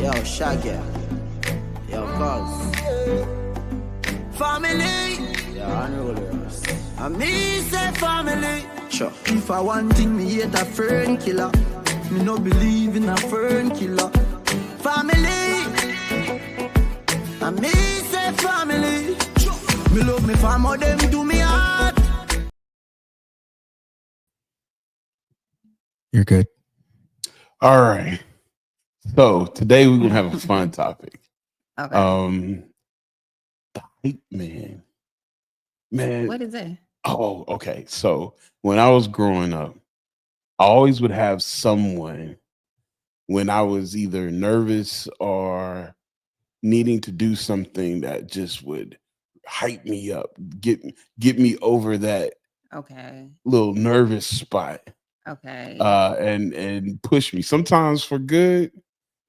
Yo, Shaggy. Yo, cuz. Family. Yeah, unruly. I me say family. Sure. If I want thing, me hate a fern killer. Me no believe in a fern killer. Family. I me say family. Me love me family, them do me heart. You're good. All right. So today we're gonna have a fun topic. Okay. The hype man. Man. What is it? Oh, okay. So when I was growing up, I always would have someone when I was either nervous or needing to do something that just would hype me up, get me over that Okay. little nervous spot. Okay. And push me sometimes for good,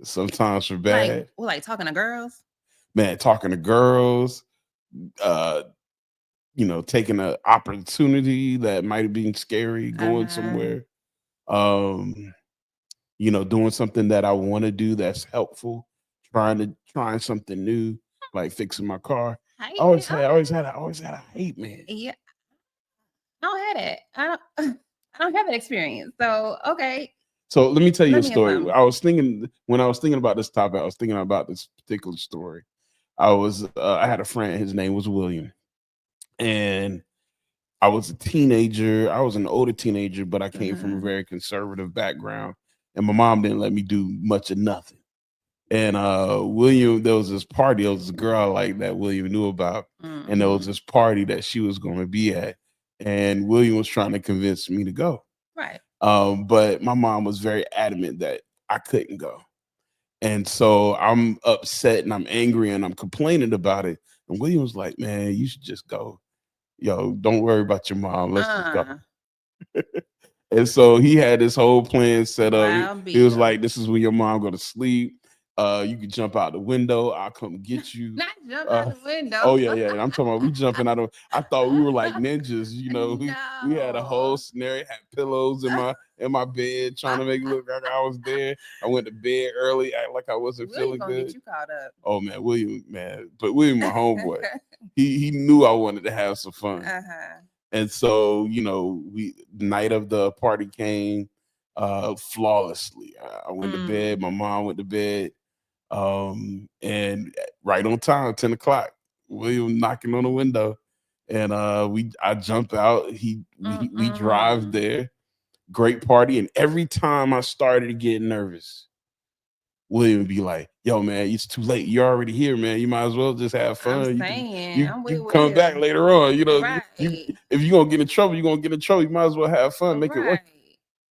sometimes for bad. Like talking to girls? Man, talking to girls, uh, taking an opportunity that might have been scary, going somewhere, doing something that I want to do that's helpful, trying something new, like fixing my car. I always had a hate man. Yeah. I don't have it. I don't have that experience. So okay. So let me tell you a Let me hear story. some. When I was thinking about this topic, I was thinking about this particular story. I had a friend, his name was William, and I was a teenager. I was an older teenager, but I came from a very conservative background, and my mom didn't let me do much of nothing. And William, there was this party. There was a girl like that William knew about, and there was this party that she was going to be at, and William was trying to convince me to go. Right. But my mom was very adamant that I couldn't go. And so I'm upset and I'm angry and I'm complaining about it. And William was like, man, you should just go. Yo, don't worry about your mom. Let's just go. And so he had this whole plan set up. He was like, this is when your mom go to sleep. You can jump out the window. I'll come get you. Not jump out the window. Oh yeah. And I'm talking about we jumping out of. I thought we were like ninjas. We had a whole scenario. Had pillows in my bed, trying to make it look like I was there. I went to bed early, act like I wasn't feeling good. Get you caught up. Oh man, William, but William, my homeboy, he knew I wanted to have some fun. And so, the night of the party came flawlessly. I went to bed. My mom went to bed. And right on time, 10 o'clock, William knocking on the window. And I jump out. We drive there. Great party. And every time I started to get nervous, William would be like, yo, man, it's too late. You're already here, man. You might as well just have fun. You can come back later on. Right. If you're going to get in trouble, you're going to get in trouble. You might as well have fun. Make it work.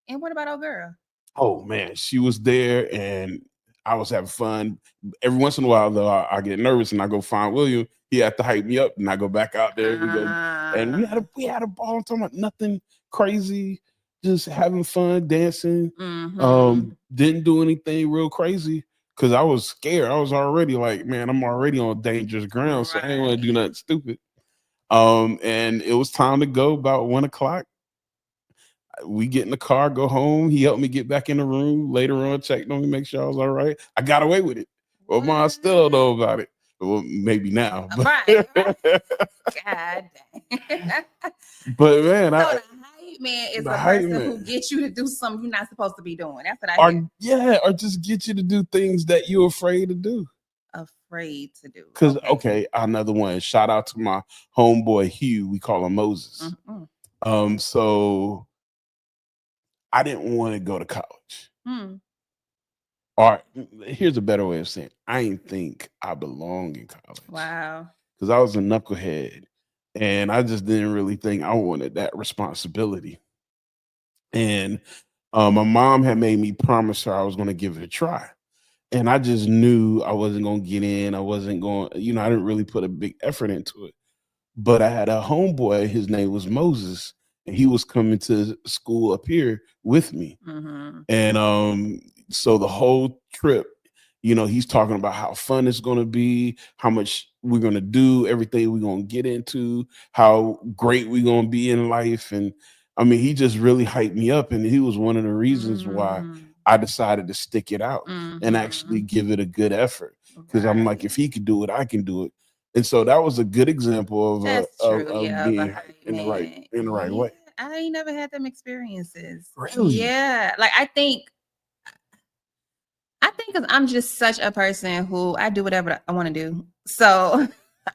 And what about old girl? Oh, man, she was there and I was having fun. Every once in a while, though, I get nervous and I go find William. He had to hype me up and I go back out there. And we had a ball. I'm talking about nothing crazy. Just having fun, dancing. Didn't do anything real crazy because I was scared. I was already like, man, I'm already on dangerous ground, so I didn't want to do nothing stupid. And it was time to go about 1 o'clock. We get in the car, go home. He helped me get back in the room. Later on, checked on me, make sure I was all right. I got away with it. Well, mom still don't know about it. Well, maybe now. But, right. God dang. But man, the hype man is the person who gets you to do something you're not supposed to be doing. That's what I hear. Yeah, or just get you to do things that you're afraid to do. Afraid to do. Because another one. Shout out to my homeboy Hugh. We call him Moses. So I didn't want to go to college. Or here's a better way of saying it. I didn't think I belonged in college. Wow. Because I was a knucklehead and I just didn't really think I wanted that responsibility. And my mom had made me promise her I was going to give it a try. And I just knew I wasn't going to get in. I wasn't going, I didn't really put a big effort into it. But I had a homeboy, his name was Moses, and he was coming to school up here with me. And so the whole trip, he's talking about how fun it's going to be, how much we're going to do, everything we're going to get into, how great we're going to be in life. And I mean, he just really hyped me up. And he was one of the reasons why I decided to stick it out and actually give it a good effort, because I'm like, if he could do it, I can do it. And so that was a good example of That's true. of Yeah, being the hype in the man. right Yeah, way. I ain't never had them experiences. Really? Yeah, like I think because I'm just such a person who I do whatever I want to do. So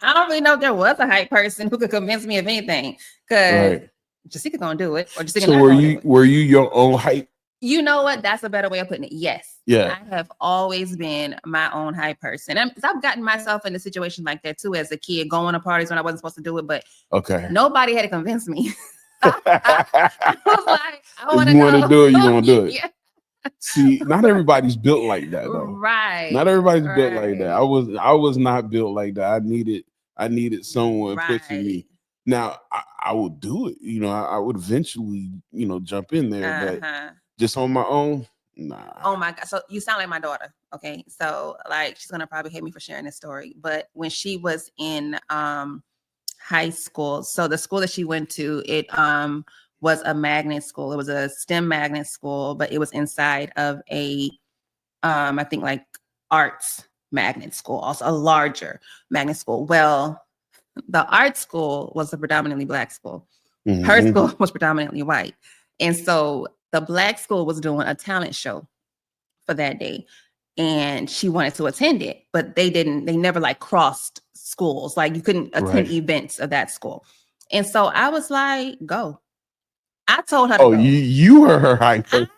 I don't really know if there was a hype person who could convince me of anything. Because Right. Jessica gonna do it, or Jessica So not gonna do it. were you your own hype? You know what? That's a better way of putting it. Yes. Yeah. I have always been my own hype person. I've gotten myself in a situation like that too as a kid, going to parties when I wasn't supposed to do it, but Okay. nobody had to convince me. I was like, I want to You want to know. do it, you gonna do it. Yeah. See, not everybody's built like that though. Right. Not everybody's built like that. I was not built like that. I needed someone pushing me. Now I would do it. You know, I would eventually, jump in there, but just on my own, nah. Oh my God. So you sound like my daughter. Okay. So like she's gonna probably hate me for sharing this story. But when she was in high school, so the school that she went to, it was a magnet school. It was a STEM magnet school, but it was inside of a I think like arts magnet school, also a larger magnet school. Well, the art school was a predominantly Black school. Her school was predominantly white. And so the Black school was doing a talent show for that day. And she wanted to attend it, but they never like crossed schools. Like you couldn't attend events of that school. And so I was like, go. I told her to Oh, go. you were her hype person.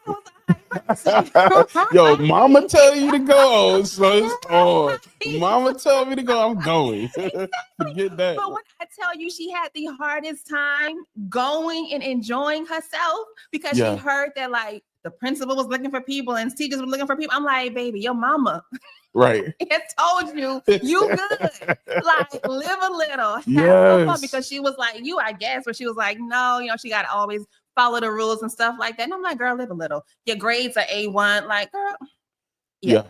Yo, mama tell you to go, so it's on. Mama tell me to go, I'm going. Forget that. But when I tell you she had the hardest time going and enjoying herself because she heard that like the principal was looking for people and teachers were looking for people. I'm like, baby, your mama it told you good. Like live a little, have some fun, because she was like you, I guess, but she was like, no, she got to always follow the rules and stuff like that. And I'm like, girl, live a little. Your grades are A1. Like, girl,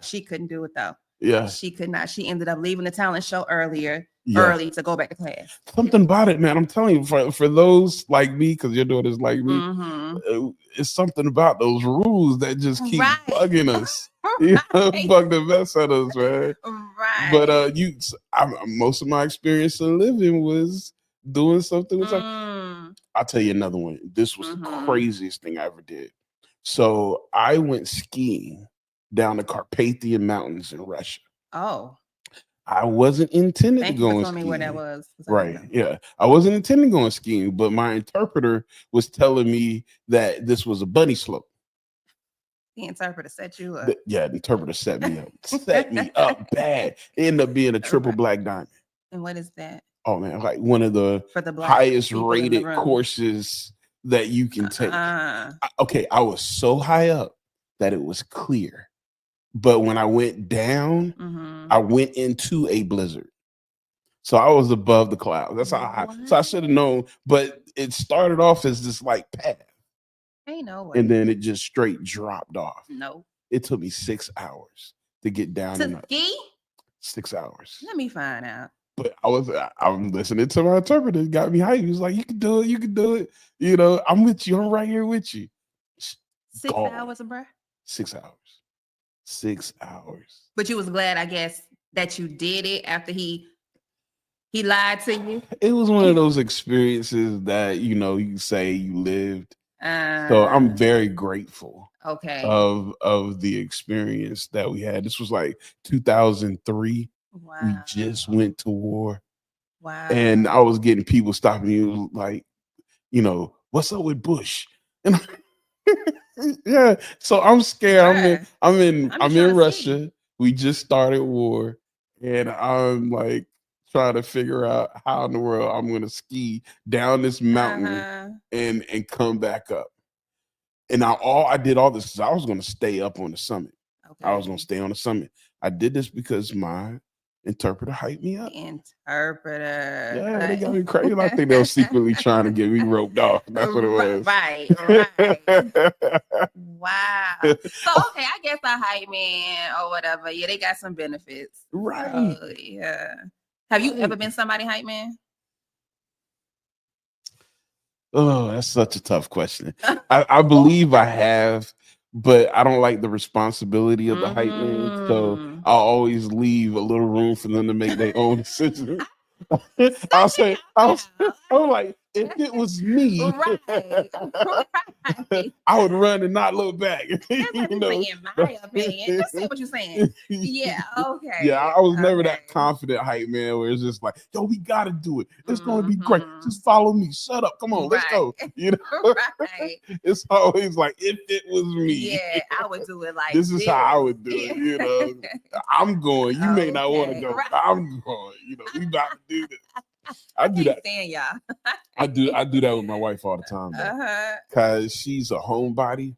she couldn't do it though. Yeah, she could not. She ended up leaving the talent show early to go back to class. Something about it, man. I'm telling you, for those like me, because your daughter's like me, it's something about those rules that just keep bugging us. Bug the mess out of us, man. Right. But most of my experience in living was doing something. I'll tell you another one. This was the craziest thing I ever did. So I went skiing down the Carpathian Mountains in Russia. Oh. I wasn't intended to go skiing. skiing. Me where that was. Right. Yeah. I wasn't intending going skiing, but my interpreter was telling me that this was a bunny slope. The interpreter set you up. The interpreter set me up. Set me up bad. It ended up being a triple black diamond. And what is that? Oh man, like one of the highest rated courses that you can take. Okay, I was so high up that it was clear. But when I went down, I went into a blizzard. So I was above the clouds. That's how so I should have known. But it started off as this like path. Ain't no way. And then it just straight dropped off. No. It took me 6 hours to get down. To ski? 6 hours. Let me find out. But I'm listening to my interpreter. It got me hyped. He was like, you can do it. You can do it. I'm with you. I'm right here with you. 6 hours, bro? 6 hours. 6 hours. But you was glad, I guess, that you did it after he lied to you? It was one of those experiences that, you say you lived. So I'm very grateful of the experience that we had. This was like 2003. Wow. We just went to war. Wow. And I was getting people stopping me like, what's up with Bush? And yeah, so I'm scared. I'm in Russia. We just started war, and I'm like trying to figure out how in the world I'm going to ski down this mountain and come back up. And I did all this because I was going to stay up on the summit. I was going to stay on the summit. I did this because my interpreter hyped me up. Interpreter. Yeah, they got me crazy. I think they were secretly trying to get me roped off. That's what it was. Right. Wow. So, okay, I guess a hype man or whatever. Yeah, they got some benefits. Right. Yeah. Have you ever been somebody hype man? Oh, that's such a tough question. I believe I have, but I don't like the responsibility of the hype man. So Mm. I'll always leave a little room for them to make their own decisions. I'll Such say, a I'm like, if it was me, right, right. I would run and not look back. That's like you you saying, know, in my opinion. You see what you're saying? Yeah. yeah, Okay. I was never Okay. that confident hype man where it's just like, yo, we gotta do it. It's gonna be great. Mhm. Just follow me. Shut up. Come on, let's Right. go. You know, Right. it's always like, if it was me, Yeah, I would do it like this is how I this. would do it. Yeah. You know, I'm going. You may not want to Okay. go, Right. but I'm going. You know, we about to do this. I I do can't that. stand y'all. I do that with my wife all the time though, Uh-huh. because she's a homebody,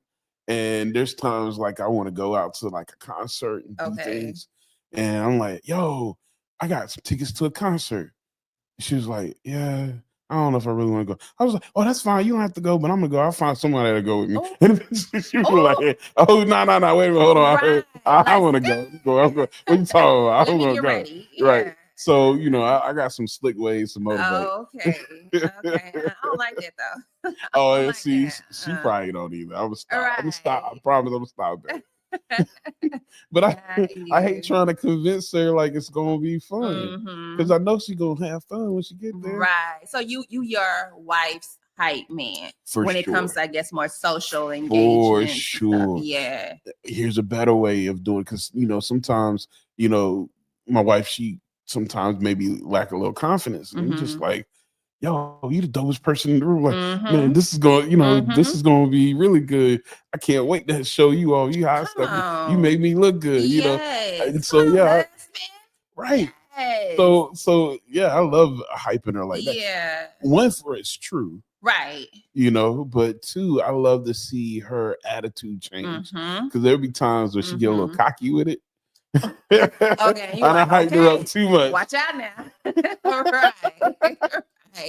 and there's times like I want to go out to like a concert and do Okay. things, and I'm like, yo, I got some tickets to a concert. She was like, yeah, I don't know if I really want to go. I was like, oh, that's fine. You don't have to go, but I'm gonna go. I'll find somebody to go with me. Oh. And she was Oh. like, oh, no, wait a minute, hold on. Right. I Let's want to go. I'm going. What you talking about? Let I'm me gonna get go. ready. Right. Yeah. So, you know, I got some slick ways to motivate. Okay. Okay. I don't like that though. I Oh, don't and like see, she that. probably don't either. I'm gonna stop. I'm gonna stop. I Right. promise I'm gonna stop that. But Got I hate you. trying to convince her like it's gonna be fun. Because Mhm. I know she gonna have fun when she get there. Right. So you your wife's hype man For when it comes sure. to, I guess, more social For engagements and stuff. sure. Yeah. Here's a better way of doing, because you know, sometimes, you know, my wife, she sometimes maybe lack a little confidence. And I'm just Mhm. like, yo, you the dopest person in the room. Like, man, Mhm. this is going, you know, this Mhm. is going to be really good. I can't wait to show you all you hot Come stuff. You on. made me look good, you know. Yes. And so Come on, yeah, husband. right. Yes. So yeah, I love hyping her like that. Yeah. One, for it's true, Right. you know, but two, I love to see her attitude change, Mhm. because there'll be times where she get a little Mhm. cocky with it. Okay. You And I like, hyped her up okay. too much. Watch out now. Right. Right.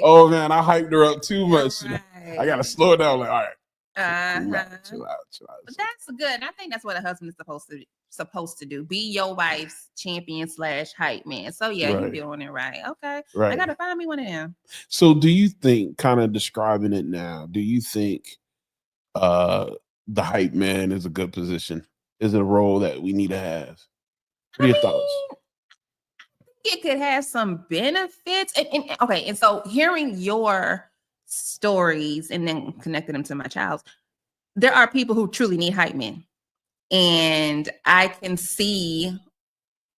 Oh man, I hyped her up too much. I gotta Right. slow her down. Like, all right, cool out, Uh-huh. chill out, chill out. But that's good. I think that's what a husband is supposed to do. Be your wife's champion / hype man. So yeah, you Right, doing it right. Okay. I right. gotta find me one of them. So do you think, kind of describing it now, do you think uh the hype man is a good position? Is it a role that we need to have? What are I your thoughts? mean, it could have some benefits. Okay, and so hearing your stories and then connecting them to my child's, there are people who truly need hype men. And I can see,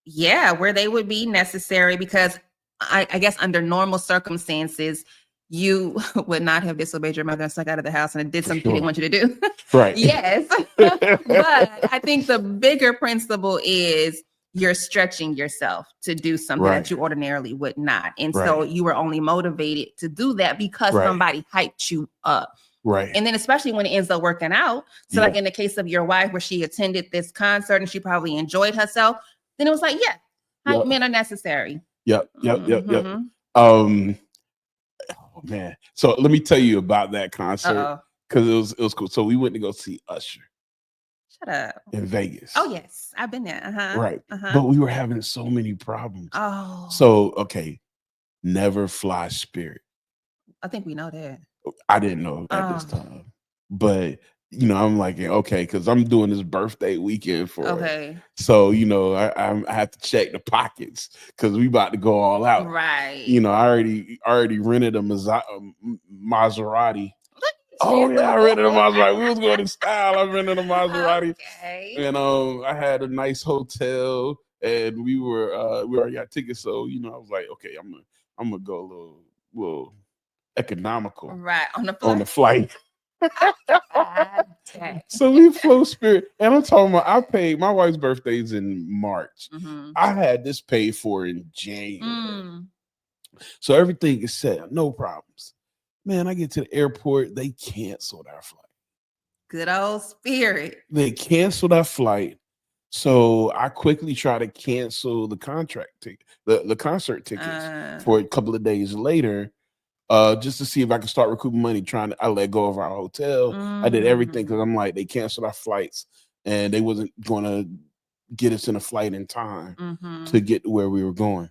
yeah, where they would be necessary because I guess under normal circumstances, you would not have disobeyed your mother and snuck out of the house and did For something she didn't sure. want you to do. Right. Yes. But I think the bigger principle is you're stretching yourself to do something Right. that you ordinarily would not. And so Right. you were only motivated to do that because Right. somebody hyped you up. Right. And then especially when it ends up working out. So like Yeah. in the case of your wife, where she attended this concert and she probably enjoyed herself, then it was like, yeah, hype Yep. men are necessary. Yep. Mhm. Um, oh man. So let me tell you about that concert, Uh-oh. because it was cool. So we went to go see Usher Shut up. in Vegas. Oh, yes. I've been there. Uh-huh. Right. Uh-huh. But we were having so many problems. Oh. So okay, never fly Spirit. I think we know that. I didn't know at this Oh. time, but you know, I'm like, okay, because I'm doing this birthday weekend for it. Okay. So you know, I have to check the pockets because we about to go all out. Right. You know, I already rented a Maserati. Oh yeah, I rented a Maserati. We was going in style. I rented a Maserati, Okay. and I had a nice hotel, and we already got tickets. So you know, I was like, okay, I'm gonna go a little economical Right. on the flight. Okay. So we flew Spirit, and I'm talking about, I paid, my wife's birthday's in March. Mm-hmm. I had this paid for in January. Mm. So everything is set, no problems. Man, I get to the airport, they canceled our flight. Good old Spirit. They canceled our flight. So I quickly try to cancel the contract ticket, the concert tickets for a couple of days later, just to see if I can start recouping money. I let go of our hotel. I did everything because I'm like, they canceled our flights and they wasn't going to get us in a flight in time to get to where we were going.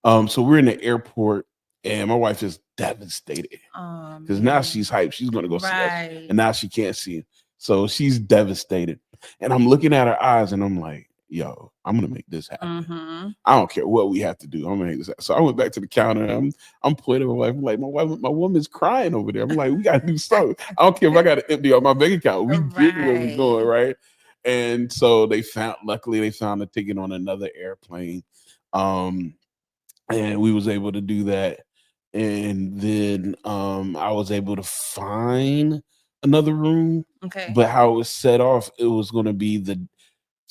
So we're in the airport, and my wife is devastated because now she's hyped. She's going to go see us, and now she can't see him. So she's devastated. And I'm looking at her eyes and I'm like, yo, I'm gonna make this happen. Mm-hmm. I don't care what we have to do. I'm gonna make this happen. So I went back to the counter. I'm pointing at my wife. I'm like, my woman's crying over there. I'm like, we gotta do something. I don't care if I gotta empty out my bank account. We get where we're going, right? And so luckily they found a ticket on another airplane. And we was able to do that. And then I was able to find another room. Okay. But how it was set off, it was gonna be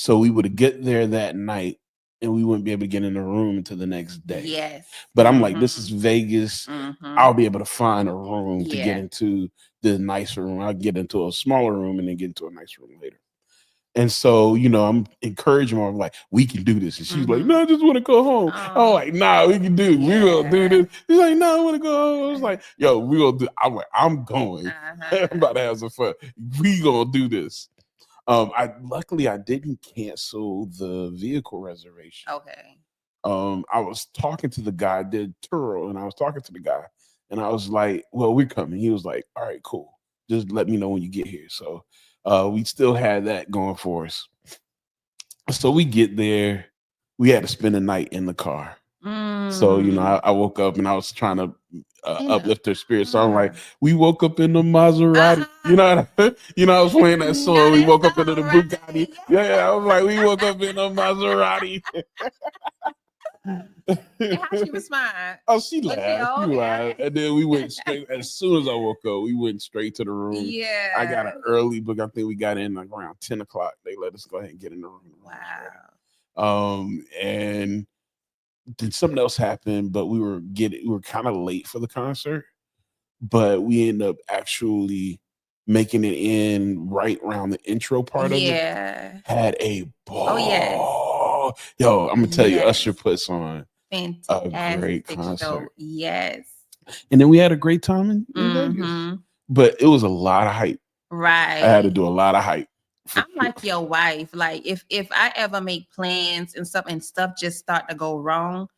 so we would get there that night and we wouldn't be able to get in the room until the next day. Yes. But I'm like, this is Vegas. Mm-hmm. I'll be able to find a room to Yeah. get into the nicer room. I'll get into a smaller room and then get into a nice room later. And so, I'm encouraging her. I'm like, we can do this. And she's like, no, I just want to go home. I'm like, nah, we can do it. We will do this. She's like, no, I want to go home. I was like, yo, we will do. I'm like, I'm going. I'm about to have some fun. We gonna do this. Luckily I didn't cancel the vehicle reservation. Okay. I was talking to the guy, I did Turo, and I was talking to the guy, and I was like, well, we're coming. He was like, all right, cool. Just let me know when you get here. So we still had that going for us. So we get there. We had to spend the night in the car. So, I woke up and I was trying to uplift her spirits. So I'm like, we woke up in the Maserati. I was playing that song. We woke up into the Bugatti. Yeah, I was like, we woke up in the Maserati. How she respond? Oh, she laughed. She laughed. And then we went straight. As soon as I woke up, we went straight to the room. Yeah. I got an early book. I think we got in like around 10 o'clock. They let us go ahead and get in the room. Wow. And then something else happened, but we were kind of late for the concert, but we ended up actually making it in right around the intro part of it. Had a ball. Oh, yes. Yo, I'm gonna tell you, Usher puts on fantastic a great concert. Show. Yes. And then we had a great time in Vegas. But it was a lot of hype. Right. I had to do a lot of hype. I'm like your wife. Like if I ever make plans and stuff just start to go wrong,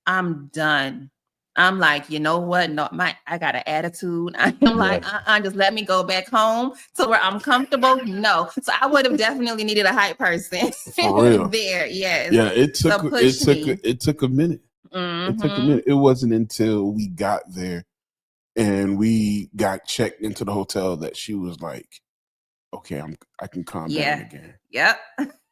I'm done. I'm like, you know what? No, I got an attitude. I'm like, just let me go back home to where I'm comfortable. No. So I would have definitely needed a hype person For real. there. Yes. Yeah, it took a minute. It took a minute. It wasn't until we got there and we got checked into the hotel that she was like, okay, I can calm down again. Yep.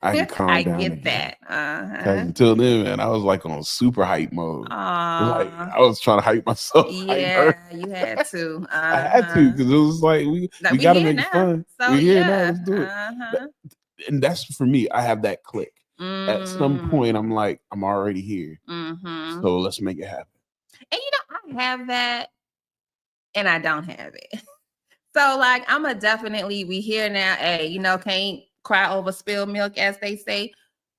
I can calm down. I get that. Until then, man, I was like on super hype mode. Like I was trying to hype myself. Yeah, you had to. I had to because it was like we got to make it fun. So, we're here now. Let's do it. And that's for me. I have that click. At some point, I'm like, I'm already here. So let's make it happen. And I have that, and I don't have it. So like, we here now. Hey, can't cry over spilled milk, as they say.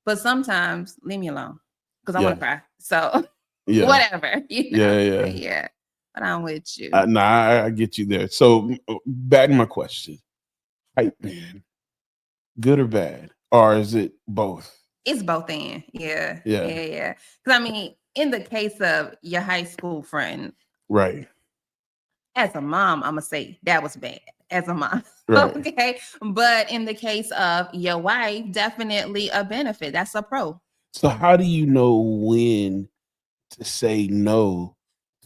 But sometimes leave me alone because I want to cry. So whatever. Yeah. But I'm with you. I get you there. So back to my question: hype man, good or bad, or is it both? It's both and. Yeah. Because in the case of your high school friend, right? As a mom, I'm gonna say that was bad. As a mom, right. Okay. But in the case of your wife, definitely a benefit. That's a pro. So how do you know when to say no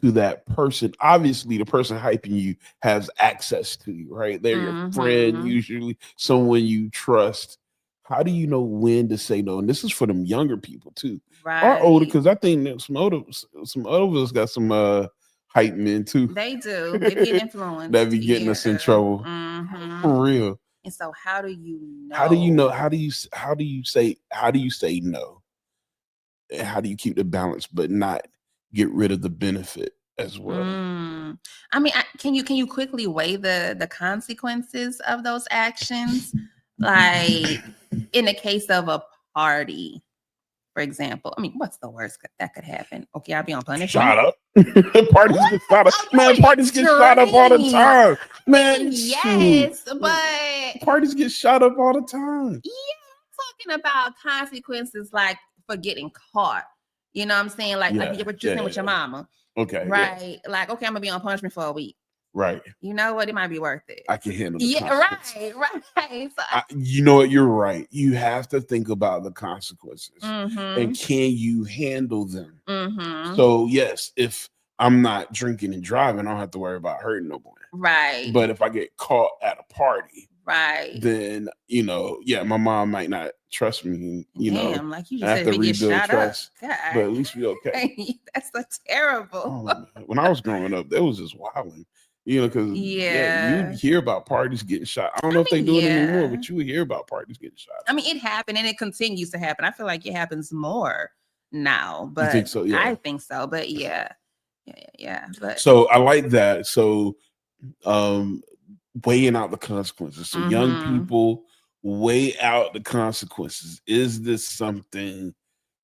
to that person? Obviously, the person hyping you has access to you, right? They're your friend, usually someone you trust. How do you know when to say no? And this is for them younger people too, right? Or older, because I think that some older of us got some hype men too. They do. They be influenced. That be getting us in trouble. For real. And so how do you know? How do you know? How do you say no? And how do you keep the balance but not get rid of the benefit as well? Can you quickly weigh the consequences of those actions? Like in the case of a party, for example. What's the worst that could happen? Okay, I'll be on punishment. Shut up. Parties get shot up. Man, parties get shot up all the time. Man, yes, but parties get shot up all the time. Yeah, I'm talking about consequences like for getting caught. You know what I'm saying? Like what you're saying with your mama. Okay. Right. Yeah. Like, okay, I'm gonna be on punishment for a week. Right. You know what? It might be worth it. I can handle the Yeah, consequences. right. So You know what? You're right. You have to think about the consequences, and can you handle them? So yes, if I'm not drinking and driving, I don't have to worry about hurting no one. right. But if I get caught at a party, Right. then yeah, my mom might not trust me. Damn, like you I just have said, to if it get rebuild shot trust. up. God. But at least we okay. That's so terrible. Oh, man. When I was growing up, that was just wilding. Because you Yeah. hear about parties getting shot. I don't know if they do it anymore, but you would hear about parties getting shot. I mean, it happened and it continues to happen. I feel like it happens more now, but You think so? Yeah. I think so. But yeah. But So I like that. So weighing out the consequences. So young people weigh out the consequences. Is this something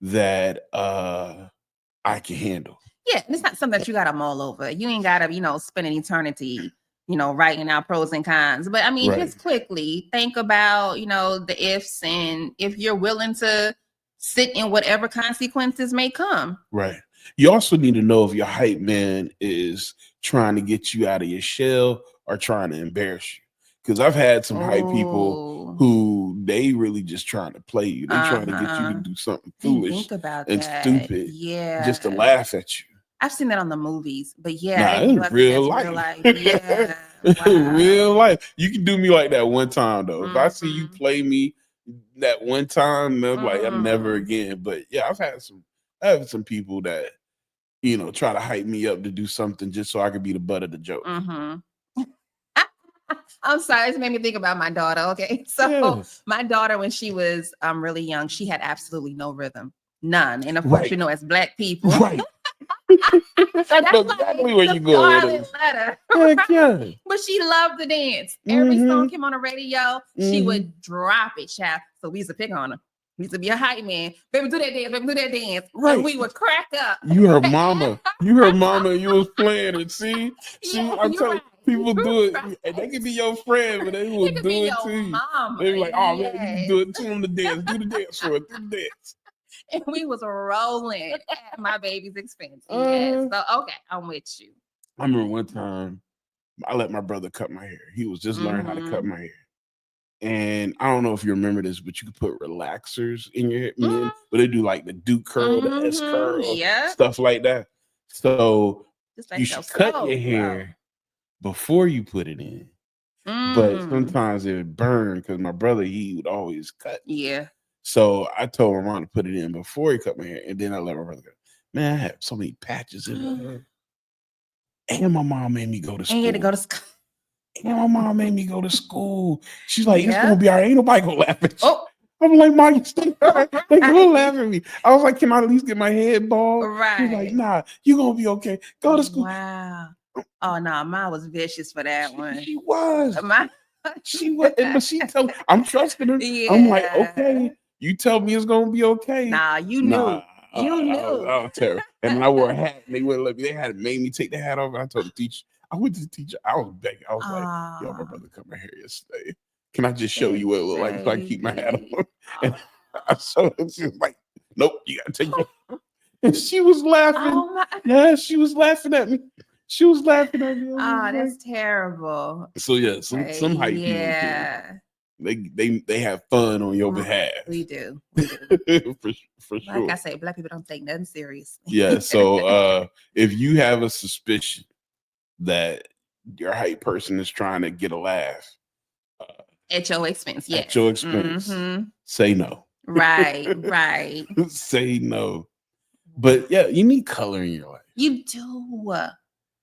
that I can handle? yeah, and it's not something that you gotta mull over. You ain't gotta, spend an eternity, writing out pros and cons. But I mean, Right. just quickly think about, the ifs and if you're willing to sit in whatever consequences may come. Right. You also need to know if your hype man is trying to get you out of your shell or trying to embarrass you. Because I've had some hype people who they really just trying to play you. They trying to get you to do something foolish Think about and that. stupid, Yeah, just to laugh at you. I've seen that on the movies, but yeah, I Nah, didn't it's realize real that's life. Yeah, wow. Real life. You can do me like that one time though. If I see you play me that one time, I'm like, I'm never again. But yeah, I have some people that try to hype me up to do something just so I could be the butt of the joke. I'm sorry, it made me think about my daughter. Okay, so my daughter, when she was really young, she had absolutely no rhythm, none. And of course, as Black people, right? That's exactly where you go with it. Letter, yeah. But she loved to dance. Every song came on the radio, she would drop it, child. So we used to pick on her. We used to be a hype man. Baby, do that dance. Baby, do that dance. Right. And we would crack up. You heard mama. You heard mama. And you was playing it. See, I'm telling people do it. And they can be your friend, but they will do it to you. They be like, oh man, you can do it to them to dance. Do the dance for it. Do the dance. And we was rolling at my baby's expense. Yes. So okay, I'm with you. I remember one time I let my brother cut my hair. He was just learning how to cut my hair. And I don't know if you remember this, but you could put relaxers in your hair, but they do like the Duke curl, the S curl, stuff like that. So like you should cut your hair before you put it in. But sometimes it would burn because my brother, he would always cut. Yeah. So I told my mom to put it in before he cut my hair, and then I let my brother go. Man, I had so many patches in my hair. And my mom made me go to school. And you had to go to school. And my mom made me go to school. She's like, it's gonna be all right. Ain't nobody gonna laugh at you. I'm like, Mom, you still they gonna laugh at me. I was like, can I at least get my head bald? Right. She's like, nah, you gonna be okay. Go to school. Wow. Oh no, mine was vicious for that one. She was. She was, but she told me, I'm trusting her. Yeah. I'm like, okay, you tell me it's gonna be okay. Nah, you knew. You knew. I was terrible. And then I wore a hat and they wouldn't let me. They had made me take the hat off. And I told the teacher, I went to the teacher. I was begging. I was like, yo, my brother cut my hair yesterday. Can I just show you what it looked like so I can keep my hat on? And I showed her. She was like, nope, you gotta take it. And she was laughing. Yeah, she was laughing at me. She was laughing at me. Oh, that's terrible. So yeah, some hype people. They have fun on your behalf. We do. for sure. Like I say, Black people don't take nothing serious. Yeah. So if you have a suspicion that your hype person is trying to get a laugh at your expense, yes. At your expense, say no. Right. Say no. But yeah, you need color in your life. You do.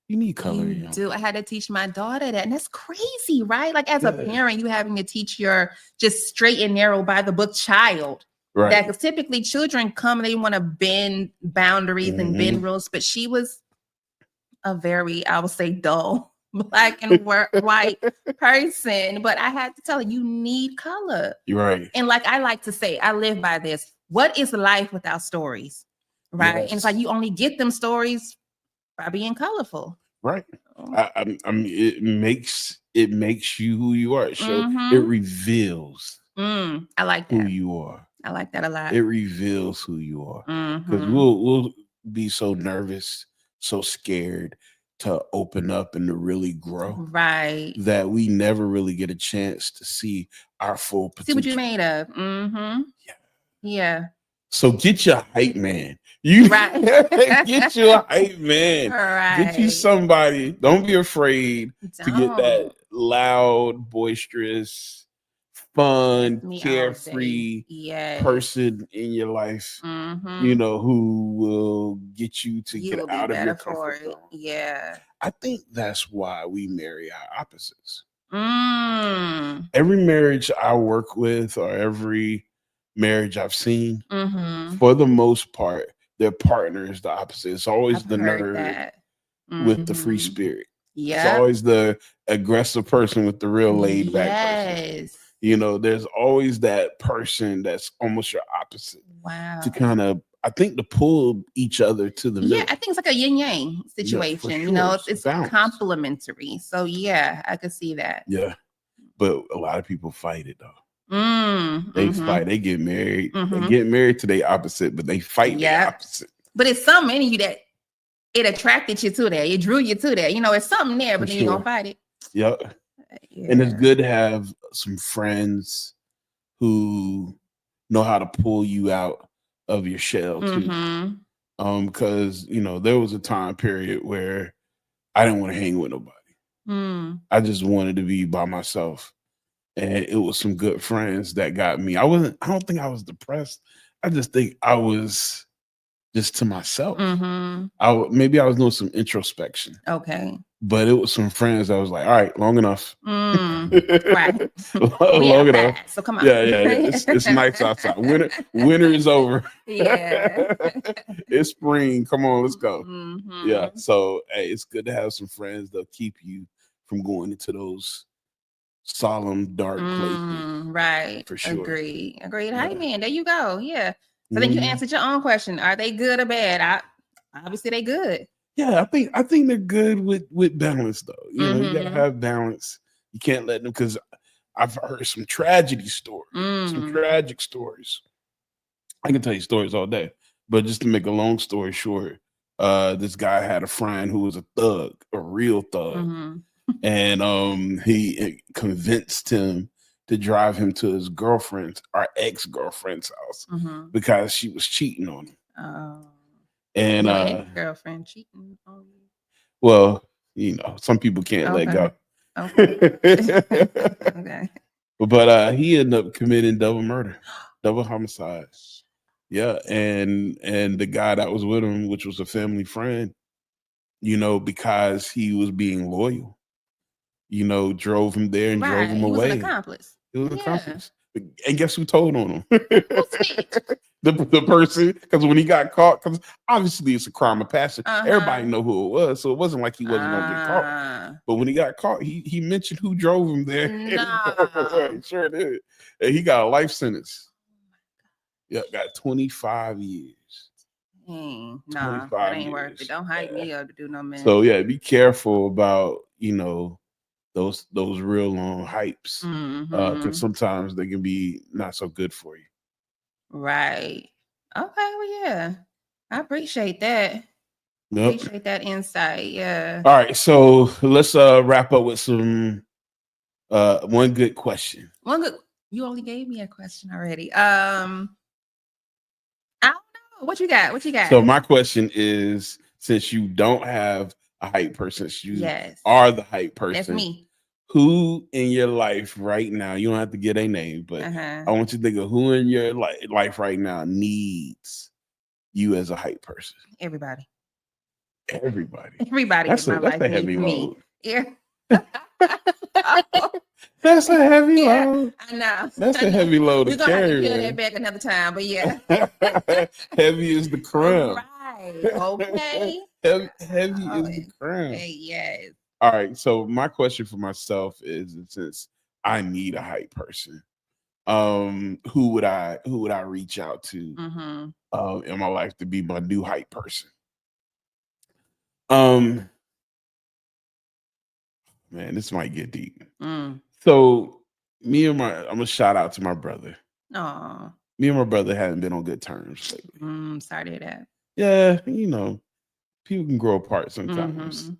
You need color. You do. I had to teach my daughter that. And that's crazy, right? Like as a parent, you having to teach your just straight and narrow by the book child. Right. Because typically children come and they want to bend boundaries and bend rules. But she was a very, I would say, dull Black and white person. But I had to tell her, you need color. You're right. And like I like to say, I live by this. What is life without stories? Right. Yes. And it's like you only get them stories by being colorful. Right. I mean, it makes you who you are. It reveals I like that. Who you are. I like that a lot. It reveals who you are. Because we'll be so nervous, so scared to open up and to really grow, Right. that we never really get a chance to see our full See what you potential. made of. Mm-hmm. Yeah. Yeah. So get your hype man. You Right. get you a hype man. Get you Right. somebody. Don't be afraid to get that Don't. loud, boisterous, That's fun, me all day. carefree Yes. person in your life, Mm-hmm. who will get you to You get will be out of your better for comfort it. zone. Yeah. I think that's why we marry our opposites. Mm. Every marriage I work with, or every marriage I've seen, Mm-hmm. for the most part, their partner is the opposite. It's always I've the heard nerd that. with the free Mm-hmm. spirit. It's Yep. always the aggressive person with the real laid back person. Yes. There's always that person that's almost your opposite, to Wow. kind of, I think, to pull each other to the Yeah, middle. I think it's like a yin yang Yeah, for situation. sure. It's Balance. complementary. So yeah, I could see that. Yeah. But a lot of people fight it though. They Mm-hmm. fight. They get married. They Mm-hmm. get married to their opposite, but they fight their Yep. opposite. But it's something in you that it attracted you to that. It drew you to that. It's something there, For but then you're sure. gonna fight it. Yep. Yeah. And it's good to have some friends who know how to pull you out of your shell too. Mm-hmm. Because there was a time period where I didn't want to hang with nobody. Mm. I just wanted to be by myself. And it was some good friends that got me. I don't think I was depressed. I just think I was just to myself. Mm-hmm. Maybe I was doing some introspection. Okay. But it was some friends that was like, all right, long enough. Right. Long enough. So come on. Yeah. It's nice outside. Winter is over. Yeah. It's spring. Come on, let's go. Mm-hmm. Yeah. So hey, it's good to have some friends that'll keep you from going into those solemn, dark places. Right. For sure. Agreed. Yeah. Hey man, there you go. Yeah. So I think you answered your own question. Are they good or bad? Obviously they good. Yeah, I think they're good with balance though. You gotta have balance. You can't let them, because I've heard some tragedy stories, some tragic stories. I can tell you stories all day, but just to make a long story short, this guy had a friend who was a thug, a real thug, and he convinced him to drive him to his girlfriend's, our ex-girlfriend's house, because she was cheating on him. Oh. And your ex-girlfriend cheating on you? Well, some people can't let go. Okay. Okay. But he ended up committing double murder, double homicide. Yeah, and the guy that was with him, which was a family friend, because he was being loyal, drove him there and drove him He was away. an accomplice. He was an accomplice. And guess who told on him? The person, because when he got caught, because obviously it's a crime of passage. Everybody know who it was, so it wasn't like he wasn't gonna get caught. But when he got caught, he mentioned who drove him there. He sure did. And he got a life sentence. Yeah, got 25 years. Nah, that ain't worth it. Don't hype me up to do no man. So yeah, be careful about those real long hypes, because sometimes they can be not so good for you. Right. Okay. Well, yeah, I appreciate that. Yep. Appreciate that insight. Yeah. All right, so let's wrap up with some one good question. You only gave me a question already. I don't know. What you got? So my question is, since you don't have a hype person, you are the hype person. That's me. Who in your life right now, you don't have to get a name, but I want you to think of who in your life right now needs you as a hype person. Everybody. That's in my life a needs heavy me. load. Yeah. That's a heavy load. I know. That's a heavy load to carry. We're gonna have to peel that back another time, but yeah. Heavy is the crown. Right. Okay. Heavy is the crown. Yes. All right. So my question for myself is, since I need a hype person, who would I reach out to in my life to be my new hype person? Man, this might get deep. So I'm gonna shout out to my brother. Oh. Me and my brother haven't been on good terms lately. Sorry to hear that. Yeah, people can grow apart sometimes.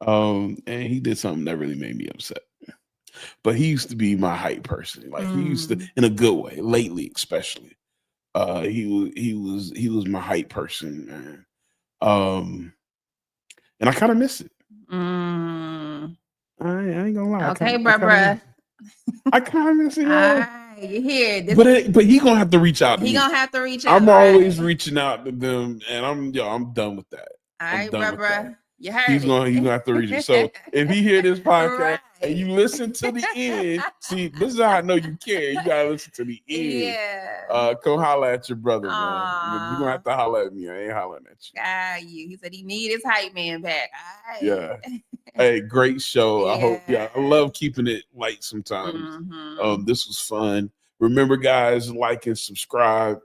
And he did something that really made me upset. But he used to be my hype person. Like he used to, in a good way, lately especially. He was my hype person, man. And I kind of miss it. I ain't gonna lie. Okay, bruh. I kind of miss it. You hear this? But he gonna have to reach out to me. He gonna have to reach out. I'm always reaching out to them, and I'm done with that. All right, bruh. You heard he's gonna have to reach it. So if he hear this podcast and you listen to the end, see, this is how I know you care. You gotta listen to the end. Yeah. Come holler at your brother, man. You're gonna have to holler at me. I ain't hollering at you. He said he need his hype man back. Right. Yeah. Hey, great show. I love keeping it light sometimes. This was fun. Remember, guys, like and subscribe.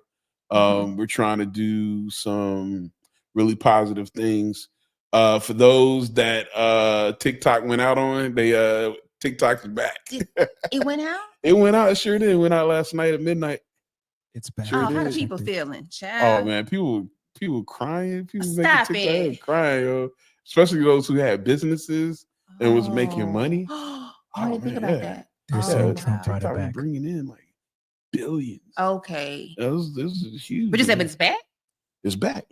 We're trying to do some really positive things. For those that TikTok went out on, TikTok's back. It went out? It went out. It sure did. It went out last night at midnight. It's back. Sure how are people feeling? Child? Oh man, people crying. People Stop making TikTok it. crying, yo. Especially those who had businesses and was making money. I didn't think about that. There's some Trump brought it back. Bringing in like billions. Okay. This is huge. But you said it's back? It's back.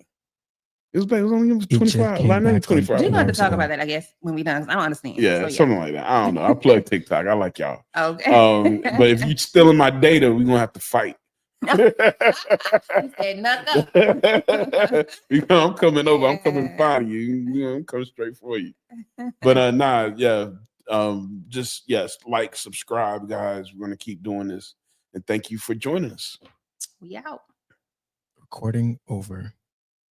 It's back. It was only 25. Like 24 We're going to talk about that, I guess, when we done. I don't understand. Yeah, something like that. I don't know. I plug TikTok. I like y'all. Okay. But if you're stealing my data, we're gonna have to fight. He said, knuckle. I'm coming over. I'm coming to find you. I'm coming straight for you. But just like, subscribe, guys. We're gonna keep doing this, and thank you for joining us. We out. Recording over.